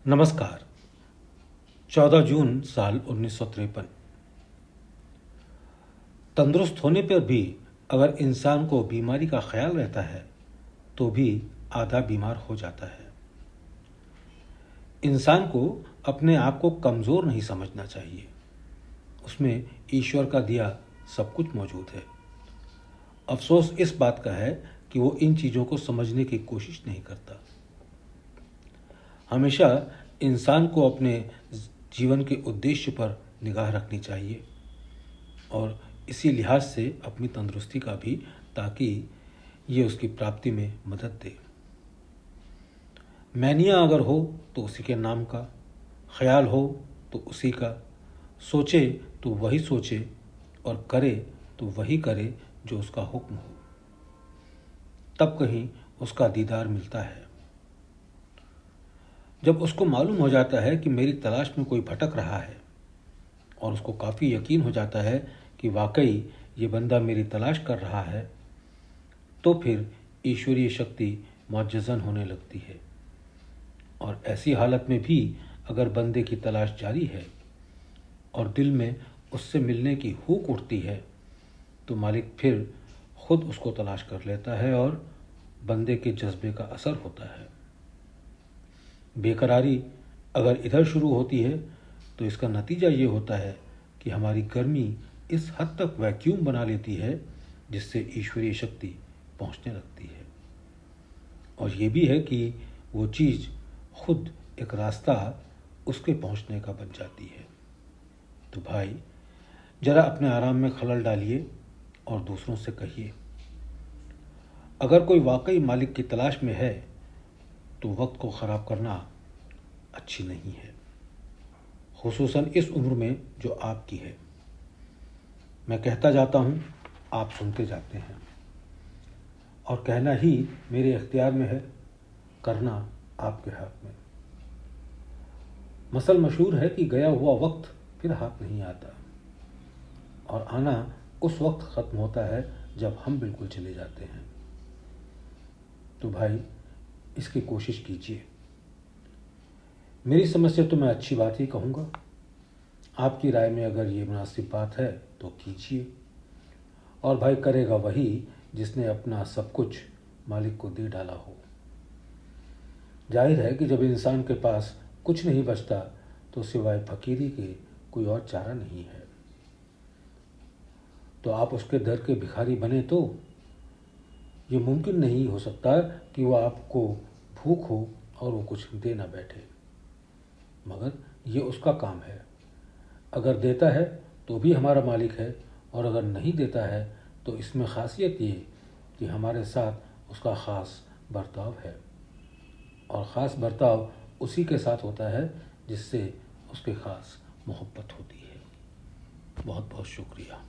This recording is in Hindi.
नमस्कार। 14 जून साल 1953। तंदुरुस्त होने पर भी अगर इंसान को बीमारी का ख्याल रहता है तो भी आधा बीमार हो जाता है। इंसान को अपने आप को कमज़ोर नहीं समझना चाहिए। उसमें ईश्वर का दिया सब कुछ मौजूद है। अफसोस इस बात का है कि वो इन चीज़ों को समझने की कोशिश नहीं करता। हमेशा इंसान को अपने जीवन के उद्देश्य पर निगाह रखनी चाहिए और इसी लिहाज से अपनी तंदुरुस्ती का भी, ताकि ये उसकी प्राप्ति में मदद दे। मैनिया अगर हो तो उसी के नाम का, ख्याल हो तो उसी का, सोचे तो वही सोचे और करे तो वही करे जो उसका हुक्म हो। तब कहीं उसका दीदार मिलता है। जब उसको मालूम हो जाता है कि मेरी तलाश में कोई भटक रहा है और उसको काफ़ी यकीन हो जाता है कि वाकई ये बंदा मेरी तलाश कर रहा है, तो फिर ईश्वरीय शक्ति मुअज्जज़न होने लगती है। और ऐसी हालत में भी अगर बंदे की तलाश जारी है और दिल में उससे मिलने की हुक उठती है, तो मालिक फिर खुद उसको तलाश कर लेता है और बंदे के जज्बे का असर होता है। बेकरारी अगर इधर शुरू होती है तो इसका नतीजा ये होता है कि हमारी गर्मी इस हद तक वैक्यूम बना लेती है जिससे ईश्वरीय शक्ति पहुंचने लगती है। और ये भी है कि वो चीज़ खुद एक रास्ता उसके पहुंचने का बन जाती है। तो भाई, ज़रा अपने आराम में खलल डालिए और दूसरों से कहिए, अगर कोई वाकई मालिक की तलाश में है तो वक्त को ख़राब करना अच्छी नहीं है, खुसूसन इस उम्र में जो आपकी है। मैं कहता जाता हूँ, आप सुनते जाते हैं, और कहना ही मेरे इख्तियार में है, करना आपके हाथ में। मसल मशहूर है कि गया हुआ वक्त फिर हाथ नहीं आता, और आना उस वक्त ख़त्म होता है जब हम बिल्कुल चले जाते हैं। तो भाई, इसकी कोशिश कीजिए। मेरी समझ से तो मैं अच्छी बात ही कहूँगा। आपकी राय में अगर ये मुनासिब बात है तो कीजिए। और भाई, करेगा वही जिसने अपना सब कुछ मालिक को दे डाला हो। जाहिर है कि जब इंसान के पास कुछ नहीं बचता तो सिवाय फकीरी के कोई और चारा नहीं है। तो आप उसके दर के भिखारी बने तो ये मुमकिन नहीं हो सकता कि वो आपको भूख हो और वो कुछ दे ना बैठे, मगर ये उसका काम है। अगर देता है तो भी हमारा मालिक है, और अगर नहीं देता है तो इसमें ख़ासियत ये कि हमारे साथ उसका ख़ास बर्ताव है, और ख़ास बर्ताव उसी के साथ होता है जिससे उसकी ख़ास मोहब्बत होती है। बहुत बहुत शुक्रिया।